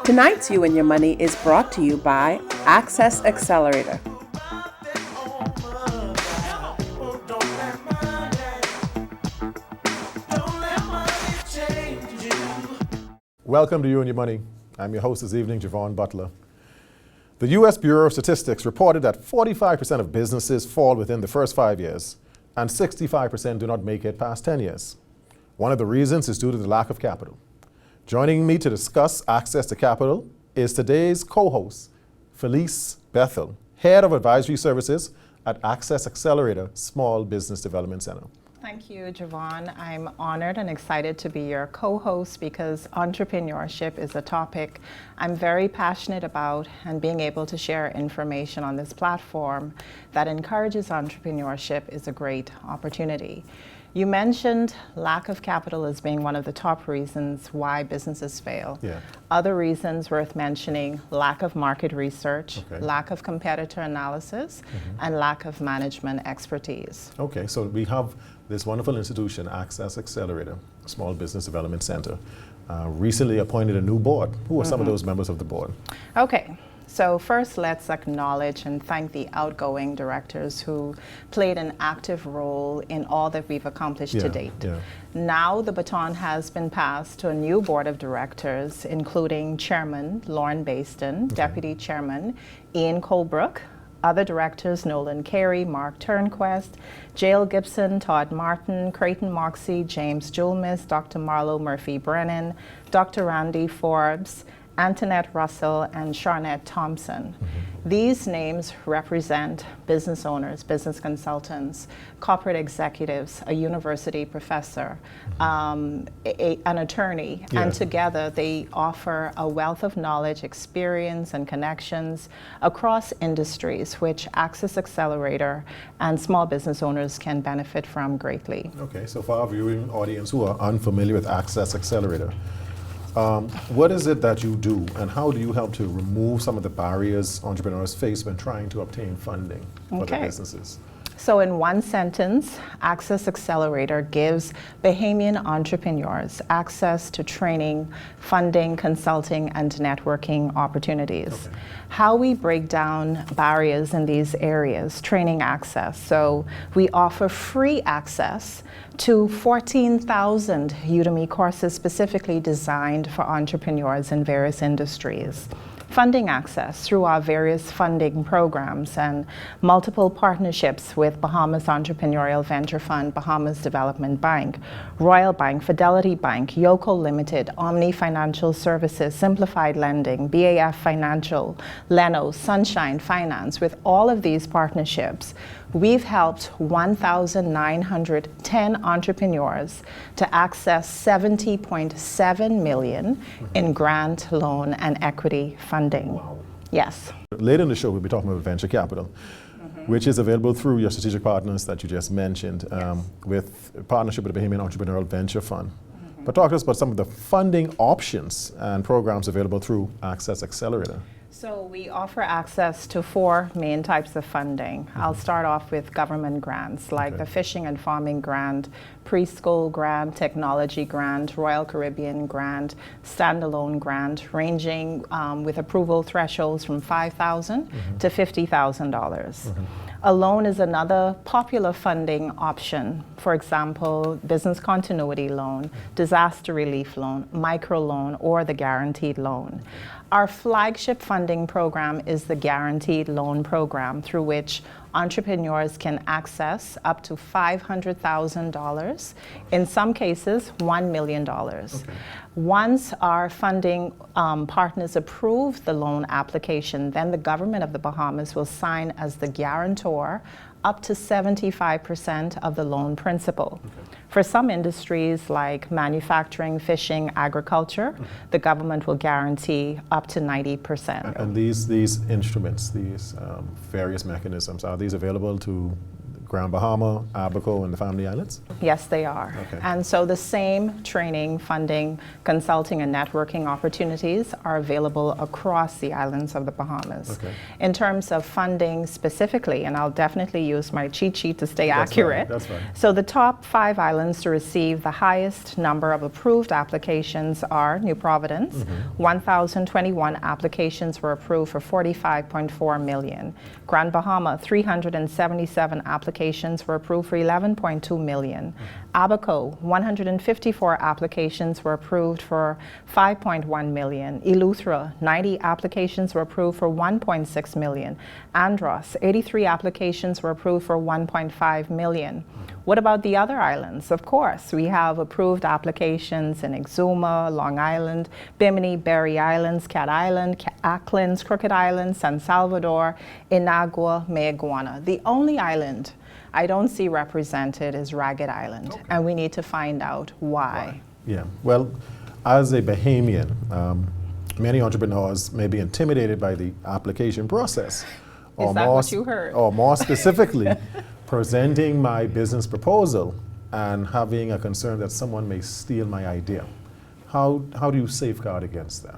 Tonight's You and Your Money is brought to you by Access Accelerator. Welcome to You and Your Money. I'm your host this evening, Javon Butler. The U.S. Bureau of Statistics reported that 45% of businesses fall within the first 5 years, and 65% do not make it past 10 years. One of the reasons is due to the lack of capital. Joining me to discuss access to capital is today's co-host, Phyllice Bethel, Head of Advisory Services at Access Accelerator Small Business Development Center. Thank you, Javon. I'm honored and excited to be your co-host because entrepreneurship is a topic I'm very passionate about, and being able to share information on this platform that encourages entrepreneurship is a great opportunity. You mentioned lack of capital as being one of the top reasons why businesses fail. Yeah. Other reasons worth mentioning: lack of market research, lack of competitor analysis, and lack of management expertise. Okay, so we have this wonderful institution, Access Accelerator, Small Business Development Center, recently appointed a new board. Who are some of those members of the board? Okay. So first, let's acknowledge and thank the outgoing directors who played an active role in all that we've accomplished to date. Yeah. Now the baton has been passed to a new board of directors, including Chairman Lauren Baston, Deputy Chairman Ian Colebrook, other directors Nolan Carey, Mark Turnquest, Jael Gibson, Todd Martin, Creighton Moxie, James Julmis, Dr. Marlo Murphy Braynen, Dr. Randy Forbes, Antoinette Russell, and Sharnette Thompson. These names represent business owners, business consultants, corporate executives, a university professor, an attorney, and together they offer a wealth of knowledge, experience, and connections across industries, which Access Accelerator and small business owners can benefit from greatly. Okay, so for our viewing audience who are unfamiliar with Access Accelerator, what is it that you do, and how do you help to remove some of the barriers entrepreneurs face when trying to obtain funding for their businesses? So in one sentence, Access Accelerator gives Bahamian entrepreneurs access to training, funding, consulting, and networking opportunities. How we break down barriers in these areas: training access. So we offer free access to 14,000 Udemy courses specifically designed for entrepreneurs in various industries. Funding access through our various funding programs and multiple partnerships with Bahamas Entrepreneurial Venture Fund, Bahamas Development Bank, Royal Bank, Fidelity Bank, Yoco Limited, Omni Financial Services, Simplified Lending, BAF Financial, Leno, Sunshine Finance. With all of these partnerships, we've helped 1,910 entrepreneurs to access $70.7 million in grant, loan, and equity funding. Wow. Yes. Later in the show, we'll be talking about venture capital, which is available through your strategic partners that you just mentioned, with a partnership with the Bahamian Entrepreneurial Venture Fund. But talk to us about some of the funding options and programs available through Access Accelerator. So we offer access to 4 main types of funding. I'll start off with government grants, like the Fishing and Farming Grant, Preschool Grant, Technology Grant, Royal Caribbean Grant, Standalone Grant, ranging with approval thresholds from $5,000 to $50,000. A loan is another popular funding option. For example, business continuity loan, disaster relief loan, microloan, or the guaranteed loan. Our flagship funding program is the Guaranteed Loan Program, through which entrepreneurs can access up to $500,000, in some cases $1 million. Once our funding partners approve the loan application, then the government of the Bahamas will sign as the guarantor up to 75% of the loan principal. For some industries like manufacturing, fishing, agriculture, the government will guarantee up to 90%. And these instruments, these various mechanisms, are these available to Grand Bahama, Abaco, and the Family Islands? Yes, they are. Okay. And so the same training, funding, consulting, and networking opportunities are available across the islands of the Bahamas. Okay. In terms of funding specifically, and I'll definitely use my cheat sheet to stay That's accurate. fine, that's fine. So the top 5 islands to receive the highest number of approved applications are New Providence. 1,021 applications were approved for $45.4 million. Grand Bahama, 377 applications were approved for $11.2 million. Abaco, 154 applications were approved for $5.1 million. Eleuthera, 90 applications were approved for $1.6 million. Andros, 83 applications were approved for $1.5 million. What about the other islands? Of course, we have approved applications in Exuma, Long Island, Bimini, Berry Islands, Cat Island, Acklins, Crooked Island, San Salvador, Inagua, Mayaguana. The only island I don't see represented is Ragged Island, Okay. and we need to find out why. Yeah, well, as a Bahamian, many entrepreneurs may be intimidated by the application process. Is that what you heard? Or more specifically, presenting my business proposal and having a concern that someone may steal my idea. How do you safeguard against that?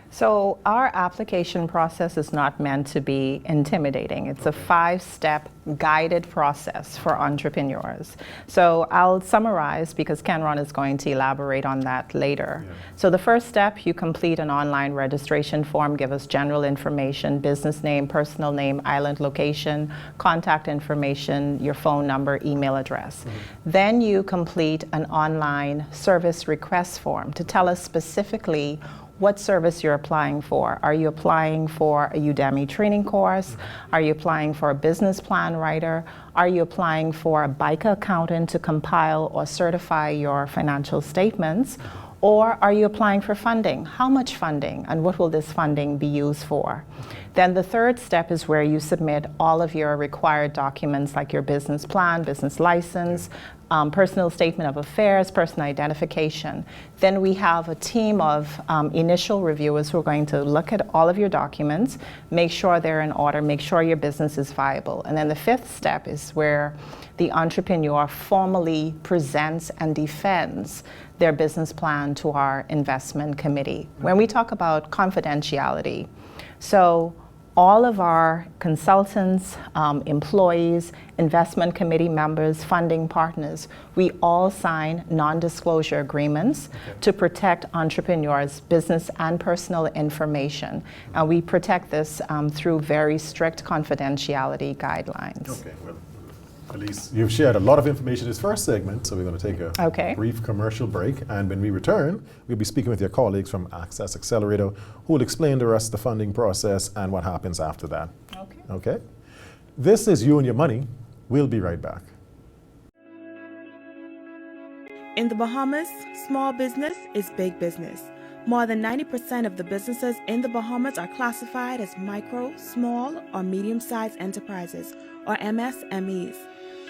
So our application process is not meant to be intimidating. It's a 5-step guided process for entrepreneurs. So I'll summarize because Kenron is going to elaborate on that later. Yeah. So the first step, you complete an online registration form, give us general information, business name, personal name, island location, contact information, your phone number, email address. Then you complete an online service request form to tell us specifically what service you're applying for. Are you applying for a Udemy training course? Are you applying for a business plan writer? Are you applying for a BICA accountant to compile or certify your financial statements? Or are you applying for funding? How much funding and what will this funding be used for? Then the third step is where you submit all of your required documents like your business plan, business license, personal statement of affairs, personal identification. Then we have a team of initial reviewers who are going to look at all of your documents, make sure they're in order, make sure your business is viable. And then the fifth step is where the entrepreneur formally presents and defends their business plan to our investment committee. When we talk about confidentiality, so all of our consultants, employees, investment committee members, funding partners, we all sign non-disclosure agreements to protect entrepreneurs' business and personal information. And we protect this through very strict confidentiality guidelines. Okay, well, Phyllice, you've shared a lot of information in this first segment, so we're going to take a brief commercial break. And when we return, we'll be speaking with your colleagues from Access Accelerator, who will explain the rest of the funding process and what happens after that. Okay? This is You and Your Money. We'll be right back. In the Bahamas, small business is big business. More than 90% of the businesses in the Bahamas are classified as micro, small, or medium-sized enterprises, or MSMEs.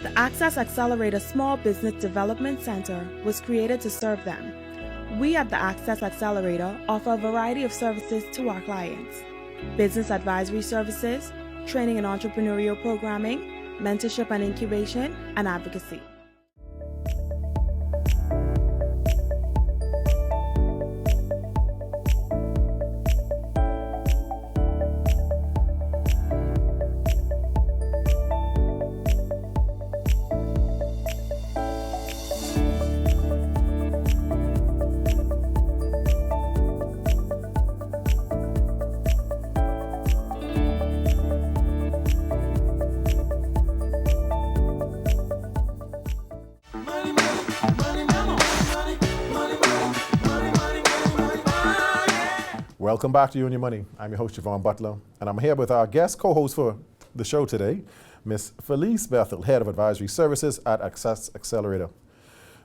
The Access Accelerator Small Business Development Center was created to serve them. We at the Access Accelerator offer a variety of services to our clients: business advisory services, training and entrepreneurial programming, mentorship and incubation, and advocacy. Welcome back to You and Your Money. I'm your host, Javon Butler, and I'm here with our guest co-host for the show today, Miss Phyllice Bethel, Head of Advisory Services at Access Accelerator.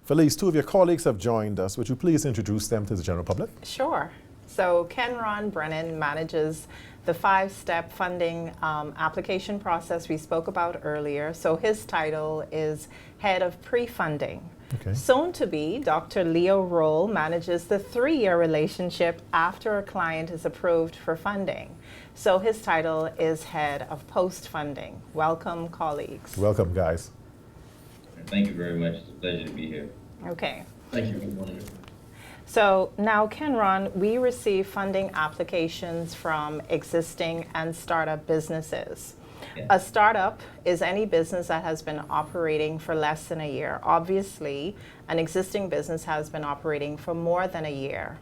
Phyllice, two of your colleagues have joined us. Would you please introduce them to the general public? Sure. So Kenron Braynen manages the 5-step funding application process we spoke about earlier. So his title is Head of Pre-Funding. Okay. Soon to be, Dr. Leo Rolle manages the 3-year relationship after a client is approved for funding. So his title is Head of Post-Funding. Welcome, colleagues. Welcome, guys. Thank you very much. It's a pleasure to be here. Okay. Thank you. Good morning. So now, Kenron, we receive funding applications from existing and startup businesses. Yeah. A startup is any business that has been operating for less than a year. Obviously, an existing business has been operating for more than a year.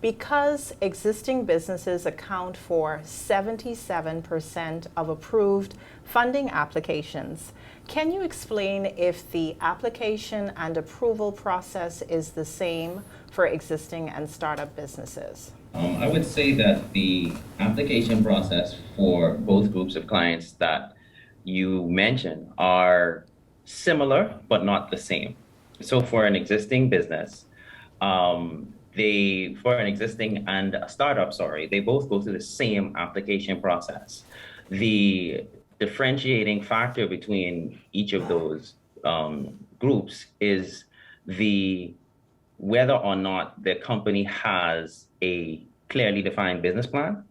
Because existing businesses account for 77% of approved funding applications, can you explain if the application and approval process is the same for existing and startup businesses? I would say that the application process for both groups of clients that you mentioned are similar but not the same. So for an existing business, for an existing and a startup, they both go through the same application process. The differentiating factor between each of those groups is whether or not the company has a clearly defined business plan,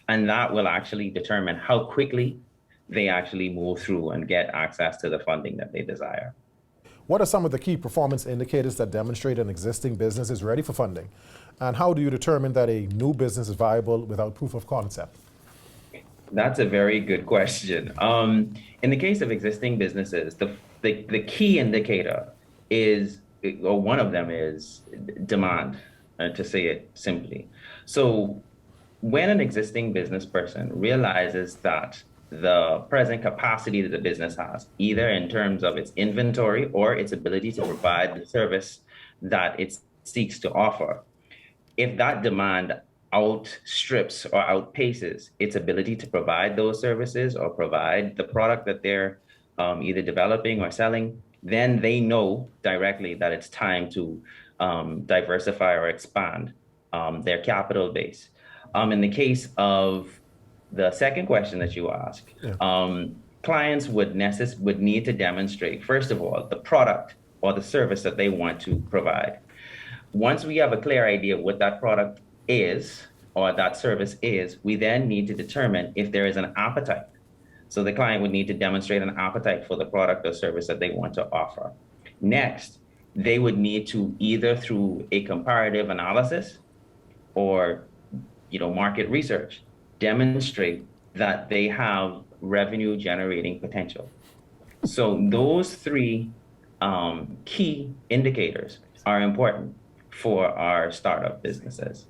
and that will actually determine how quickly they actually move through and get access to the funding that they desire. What are some of the key performance indicators that demonstrate an existing business is ready for funding? And how do you determine that a new business is viable without proof of concept? That's a very good question. In the case of existing businesses, the key indicator is, or one of them is demand, to say it simply. So when an existing business person realizes that the present capacity that the business has, either in terms of its inventory or its ability to provide the service that it seeks to offer, if that demand outstrips or outpaces its ability to provide those services or provide the product that they're either developing or selling, then they know directly that it's time to diversify or expand their capital base. In the case of the second question that you asked, clients would need to demonstrate, first of all, the product or the service that they want to provide. Once we have a clear idea what that product is or that service is, we then need to determine if there is an appetite. So the client would need to demonstrate an appetite for the product or service that they want to offer. Next, they would need to either through a comparative analysis or market research, demonstrate that they have revenue generating potential. So those 3 key indicators are important for our startup businesses.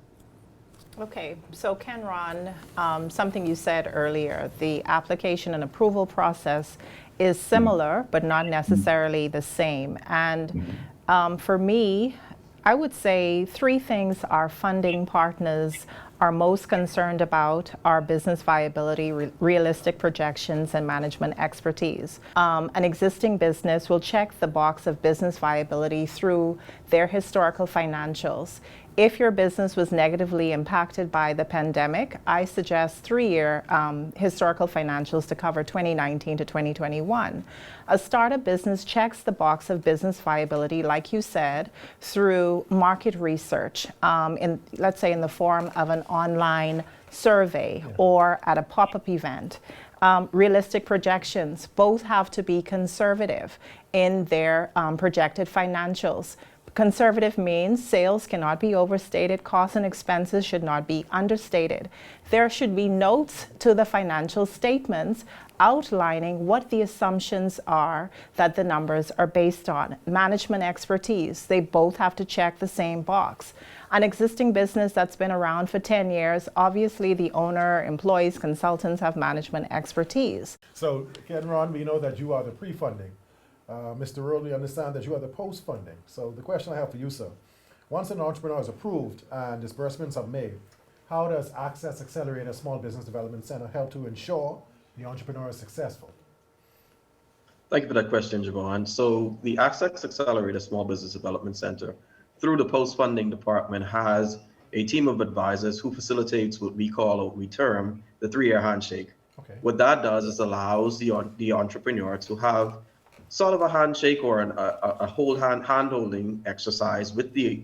Okay, so Kenron, something you said earlier, the application and approval process is similar, but not necessarily the same. And for me, I would say 3 things our funding partners are most concerned about are business viability, realistic projections, and management expertise. An existing business will check the box of business viability through their historical financials. If your business was negatively impacted by the pandemic, I suggest 3-year historical financials to cover 2019 to 2021. A startup business checks the box of business viability, like you said, through market research, let's say in the form of an online survey or at a pop-up event. Realistic projections, both have to be conservative in their projected financials. Conservative means sales cannot be overstated, costs and expenses should not be understated. There should be notes to the financial statements outlining what the assumptions are that the numbers are based on. Management expertise, they both have to check the same box. An existing business that's been around for 10 years, obviously the owner, employees, consultants have management expertise. So, Kenron, we know that you are the pre-funding. Mr. Rolle, we understand that you are the post-funding. So the question I have for you, sir, once an entrepreneur is approved and disbursements are made, how does Access Accelerator Small Business Development Center help to ensure the entrepreneur is successful? Thank you for that question, Javon. So the Access Accelerator Small Business Development Center, through the post-funding department, has a team of advisors who facilitates what we call, or we term, the 3-year handshake. Okay. What that does is allows the entrepreneur to have sort of a handshake or a whole hand-holding exercise with the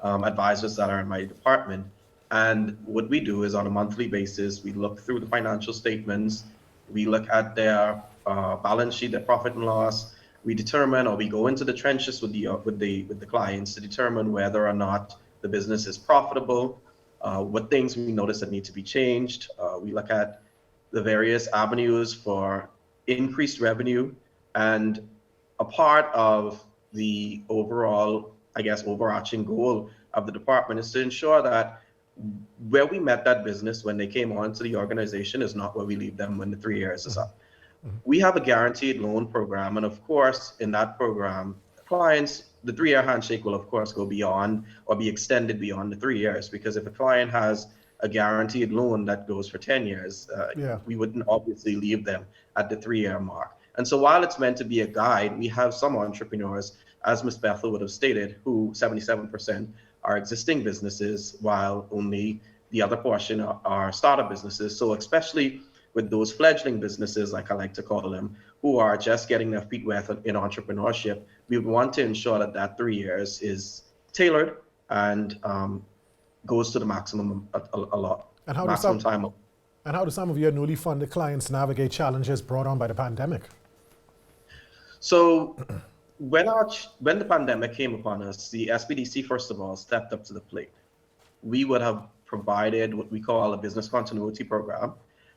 advisors that are in my department. And what we do is on a monthly basis, we look through the financial statements, we look at their balance sheet, their profit and loss. We determine, or we go into the trenches with the clients to determine whether or not the business is profitable, what things we notice that need to be changed. We look at the various avenues for increased revenue, and a part of the overall, I guess, overarching goal of the department is to ensure that where we met that business when they came on to the organization is not where we leave them when the 3 years is up. We have a guaranteed loan program, and of course, in that program, clients, the 3-year handshake will of course go beyond or be extended beyond the 3 years, because if a client has a guaranteed loan that goes for 10 years, we wouldn't obviously leave them at the 3-year mark. And so while it's meant to be a guide, we have some entrepreneurs, as Ms. Bethel would have stated, who 77% are existing businesses, while only the other portion are startup businesses. So especially with those fledgling businesses, like I like to call them, who are just getting their feet wet in entrepreneurship, we want to ensure that that 3 years is tailored and goes to the maximum And how maximum time. And how do some of your newly funded clients navigate challenges brought on by the pandemic? So when the pandemic came upon us, the SBDC, first of all, stepped up to the plate. We would have provided what we call a business continuity program.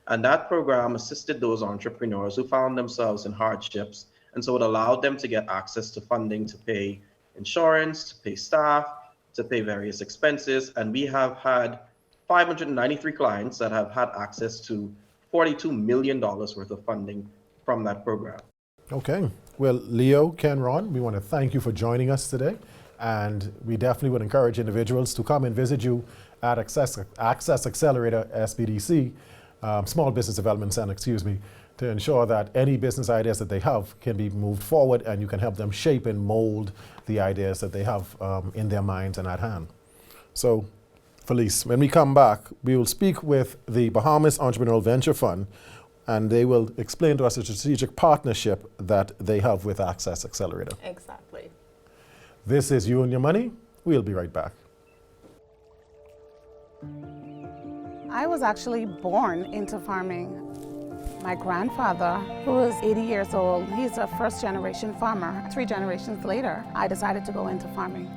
And that program assisted those entrepreneurs who found themselves in hardships. And so it allowed them to get access to funding to pay insurance, to pay staff, to pay various expenses. And we have had 593 clients that have had access to $42 million worth of funding from that program. Okay. Well, Leo, Kenron, we want to thank you for joining us today. And we definitely would encourage individuals to come and visit you at Access Accelerator SBDC, Small Business Development Center, to ensure that any business ideas that they have can be moved forward, and you can help them shape and mold the ideas that they have in their minds and at hand. So, Phyllice, when we come back, we will speak with the Bahamas Entrepreneurial Venture Fund, and they will explain to us the strategic partnership that they have with Access Accelerator. Exactly. This is You and Your Money. We'll be right back. I was actually born into farming. My grandfather, who is 80 years old, he's a first-generation farmer. 3 generations later, I decided to go into farming.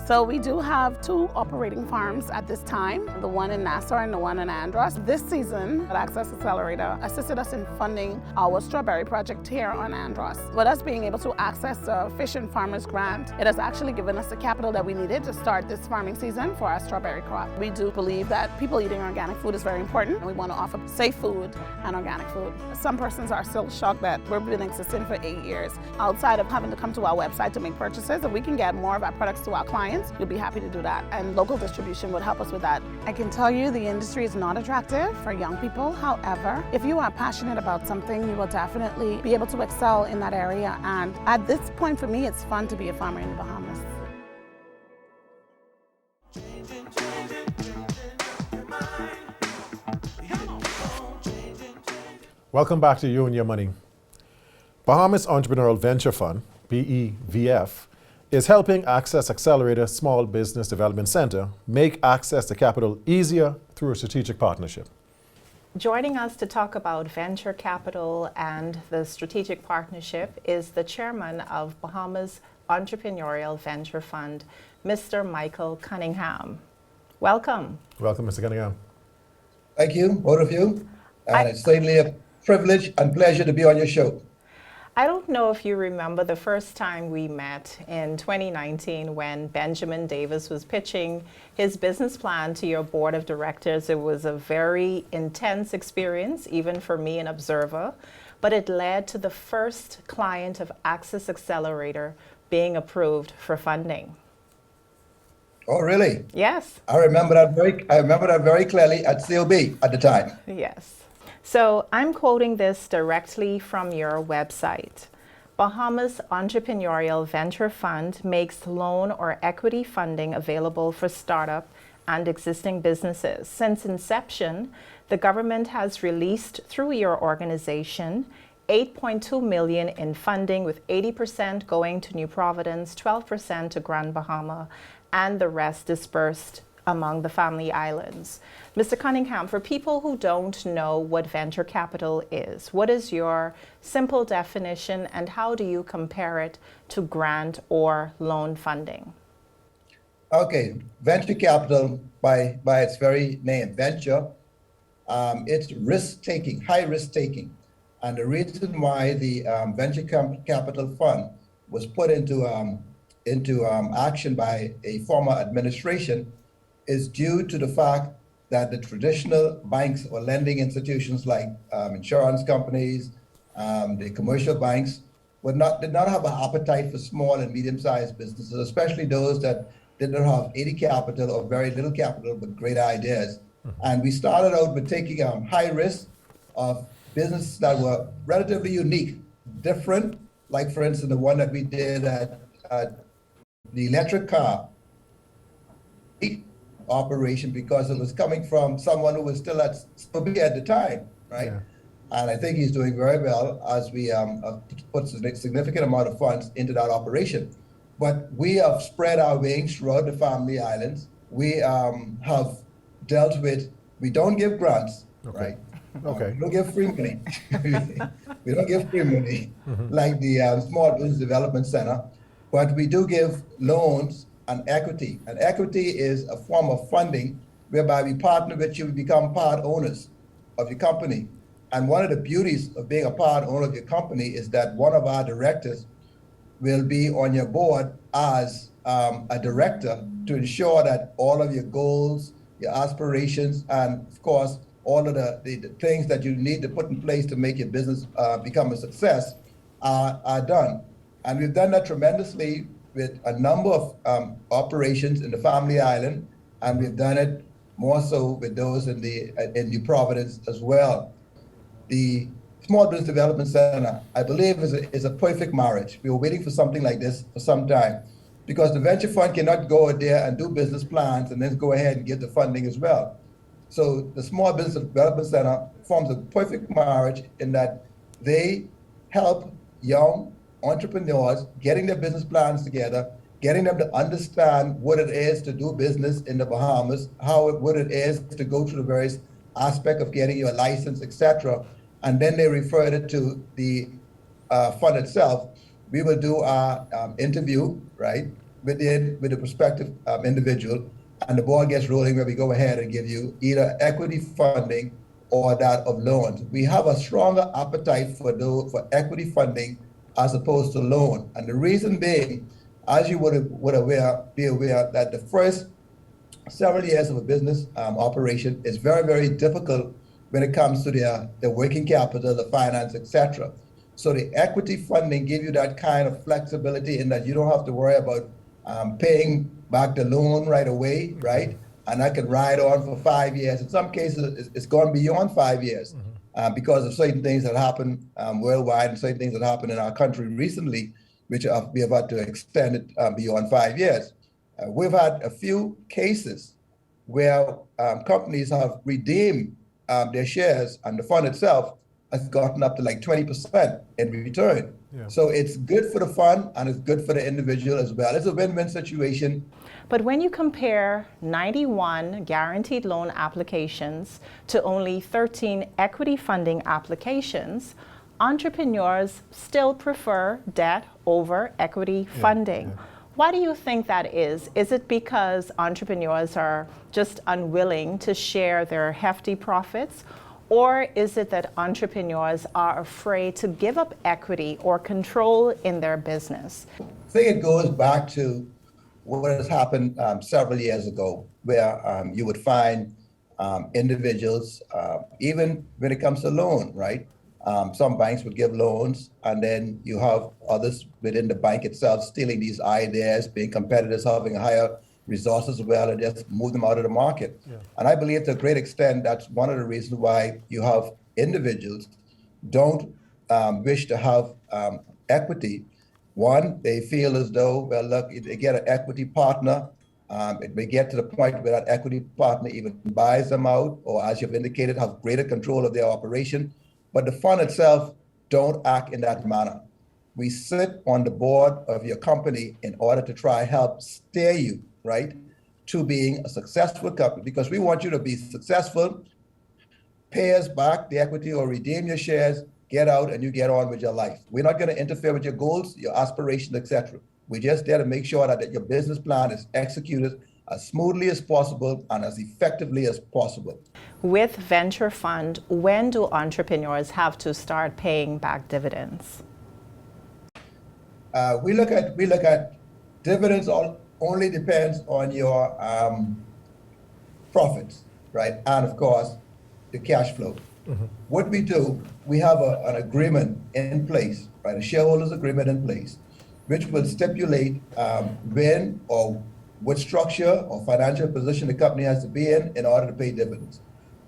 So we do have 2 operating farms at this time, the one in Nassau and the one in Andros. This season, Access Accelerator assisted us in funding our strawberry project here on Andros. With us being able to access the Fish and Farmers Grant, it has actually given us the capital that we needed to start this farming season for our strawberry crop. We do believe that people eating organic food is very important, and we want to offer safe food and organic food. Some persons are still shocked that we've been existing for 8 years. Outside of having to come to our website to make purchases, if we can get more of our products to our clients, we'll be happy to do that, and local distribution would help us with that. I can tell you the industry is not attractive for young people. However, if you are passionate about something, you will definitely be able to excel in that area. And at this point for me, it's fun to be a farmer in the Bahamas. Welcome back to You and Your Money. Bahamas Entrepreneurial Venture Fund, BEVF, is helping Access Accelerator Small Business Development Center make access to capital easier through a strategic partnership. Joining us to talk about venture capital and the strategic partnership is the chairman of Bahamas Entrepreneurial Venture Fund, Mr. Michael Cunningham. Welcome. Welcome, Mr. Cunningham. Thank you, both of you. And it's certainly a privilege and pleasure to be on your show. I don't know if you remember the first time we met in 2019 when Benjamin Davis was pitching his business plan to your board of directors. It was a very intense experience, even for me, an observer, but it led to the first client of Access Accelerator being approved for funding. Oh, really? Yes. I remember that very clearly at COB at the time. Yes. So I'm quoting this directly from your website. Bahamas Entrepreneurial Venture Fund makes loan or equity funding available for startup and existing businesses. Since inception, the government has released through your organization $8.2 million in funding, with 80% going to New Providence, 12% to Grand Bahama, and the rest dispersed among the family islands. Mr. Cunningham, for people who don't know what venture capital is, what is your simple definition and how do you compare it to grant or loan funding? Okay, venture capital, by its very name, venture, it's risk-taking, high risk-taking. And the reason why the venture capital fund was put into action by a former administration is due to the fact that the traditional banks or lending institutions like insurance companies, the commercial banks, did not have an appetite for small and medium-sized businesses, especially those that did not have any capital or very little capital but great ideas. And we started out with taking high risk of businesses that were relatively unique, different, like for instance, the one that we did at the electric car operation, because it was coming from someone who was still at Scobie at the time, right? Yeah. And I think he's doing very well as we put a significant amount of funds into that operation. But we have spread our wings throughout the family islands. We have dealt with, we don't give grants, okay, right? Okay. We don't give free money. We don't give free money like the Small Business Development Center, but we do give loans and equity. And equity is a form of funding whereby we partner with you, we become part owners of your company. And one of the beauties of being a part owner of your company is that one of our directors will be on your board as a director to ensure that all of your goals, your aspirations, and of course, all of the things that you need to put in place to make your business become a success are done. And we've done that tremendously with a number of operations in the family island, and we've done it more so with those in New Providence as well. The Small Business Development Center, I believe, is a perfect marriage. We were waiting for something like this for some time, because the venture fund cannot go out there and do business plans and then go ahead and get the funding as well. So the Small Business Development Center forms a perfect marriage in that they help young entrepreneurs getting their business plans together, getting them to understand what it is to do business in the Bahamas, what it is to go through the various aspects of getting your license, etc. And then they refer it to the fund itself. We will do our interview, right, with the prospective individual, and the ball gets rolling where we go ahead and give you either equity funding or that of loans. We have a stronger appetite for equity funding as opposed to loan. And the reason being, as you would be aware that the first several years of a business operation is very, very difficult when it comes to the working capital, the finance, etc. So the equity funding give you that kind of flexibility in that you don't have to worry about paying back the loan right away, right? And that can ride on for 5 years. In some cases, it's gone beyond 5 years because of certain things that happen worldwide and certain things that happen in our country recently, which we have had to extend it beyond 5 years. We've had a few cases where companies have redeemed their shares, and the fund itself has gotten up to like 20% in return. Yeah. So it's good for the fund and it's good for the individual as well. It's a win-win situation. But when you compare 91 guaranteed loan applications to only 13 equity funding applications, entrepreneurs still prefer debt over equity funding. Yeah. Why do you think that is? Is it because entrepreneurs are just unwilling to share their hefty profits? Or is it that entrepreneurs are afraid to give up equity or control in their business? I think it goes back to what has happened several years ago, where you would find individuals, even when it comes to loan, right? Some banks would give loans, and then you have others within the bank itself stealing these ideas, being competitors, having higher resources as well, and just move them out of the market. Yeah. And I believe to a great extent that's one of the reasons why you have individuals don't wish to have equity, one, they feel as though, well, look, if they get an equity partner, it may get to the point where that equity partner even buys them out, or as you've indicated, have greater control of their operation. But the fund itself don't act in that manner. We sit on the board of your company in order to try help steer you, right, to being a successful company, because we want you to be successful, pay us back the equity or redeem your shares, get out, and you get on with your life. We're not going to interfere with your goals, your aspirations, etc. We're just there to make sure that your business plan is executed as smoothly as possible and as effectively as possible. With venture fund, when do entrepreneurs have to start paying back dividends? We look at dividends. Only depends on your profits, right? And of course, the cash flow. What we do, we have an agreement in place, right? A shareholders agreement in place, which will stipulate when or what structure or financial position the company has to be in order to pay dividends.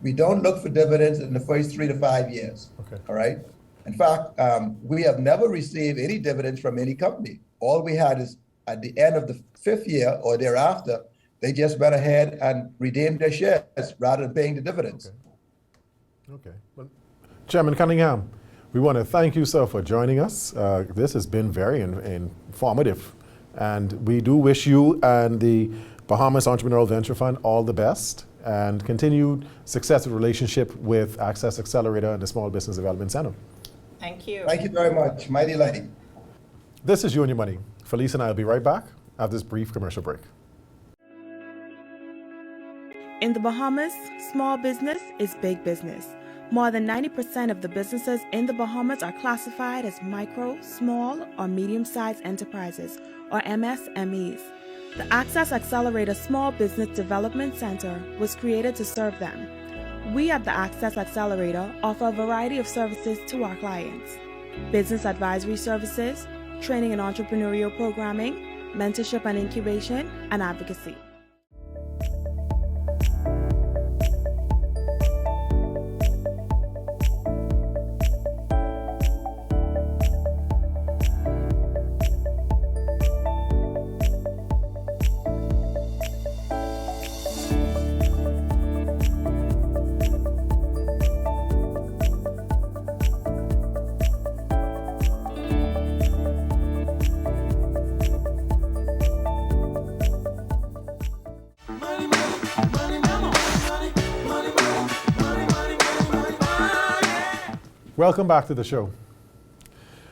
We don't look for dividends in the first 3 to 5 years. Okay. All right. In fact, we have never received any dividends from any company. All we had is at the end of the 5th year or thereafter, they just went ahead and redeemed their shares rather than paying the dividends. Okay. Well, Chairman Cunningham, we want to thank you, sir, for joining us. This has been very informative, and we do wish you and the Bahamas Entrepreneurial Venture Fund all the best and continued successful relationship with Access Accelerator and the Small Business Development Center. Thank you. Thank you very much. My delight. This is You and Your Money. Phyllice and I will be right back after this brief commercial break. In the Bahamas, small business is big business. More than 90% of the businesses in the Bahamas are classified as micro, small, or medium-sized enterprises, or MSMEs. The Access Accelerator Small Business Development Center was created to serve them. We at the Access Accelerator offer a variety of services to our clients: business advisory services, training and entrepreneurial programming, mentorship and incubation, and advocacy. Welcome back to the show.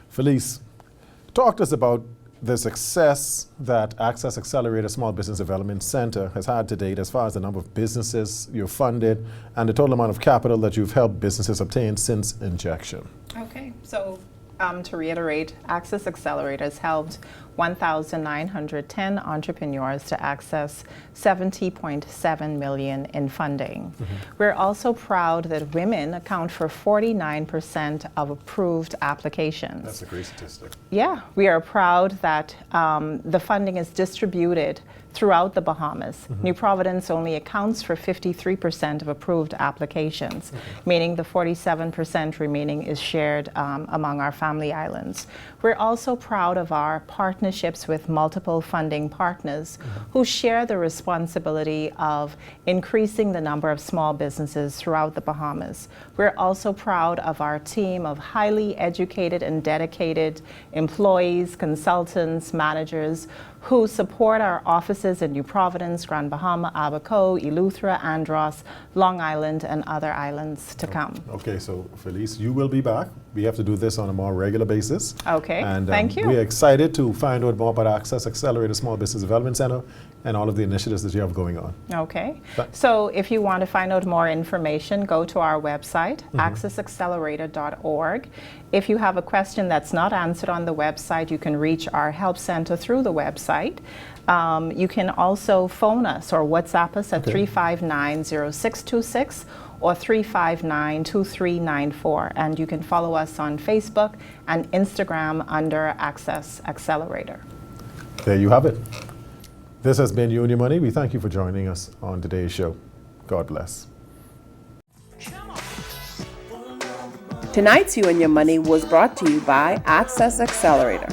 Phyllice, talk to us about the success that Access Accelerator Small Business Development Center has had to date as far as the number of businesses you've funded and the total amount of capital that you've helped businesses obtain since injection. Okay, so to reiterate, Access Accelerator has helped 1,910 entrepreneurs to access $70.7 million in funding. We're also proud that women account for 49% of approved applications. That's a great statistic. Yeah, we are proud that the funding is distributed throughout the Bahamas. New Providence only accounts for 53% of approved applications, meaning the 47% remaining is shared among our family islands. We're also proud of our partnerships with multiple funding partners who share the responsibility of increasing the number of small businesses throughout the Bahamas. We're also proud of our team of highly educated and dedicated employees, consultants, managers who support our offices in New Providence, Grand Bahama, Abaco, Eleuthera, Andros, Long Island, and other islands to come. Okay, so Phyllice, you will be back. We have to do this on a more regular basis. Okay, and thank you. We're excited to find out more about Access Accelerator Small Business Development Center and all of the initiatives that you have going on. Okay, so if you want to find out more information, go to our website, accessaccelerator.org. If you have a question that's not answered on the website, you can reach our help center through the website. You can also phone us or WhatsApp us at 359-0626 or 359-2394. And you can follow us on Facebook and Instagram under Access Accelerator. There you have it. This has been You and Your Money. We thank you for joining us on today's show. God bless. Tonight's You and Your Money was brought to you by Access Accelerator.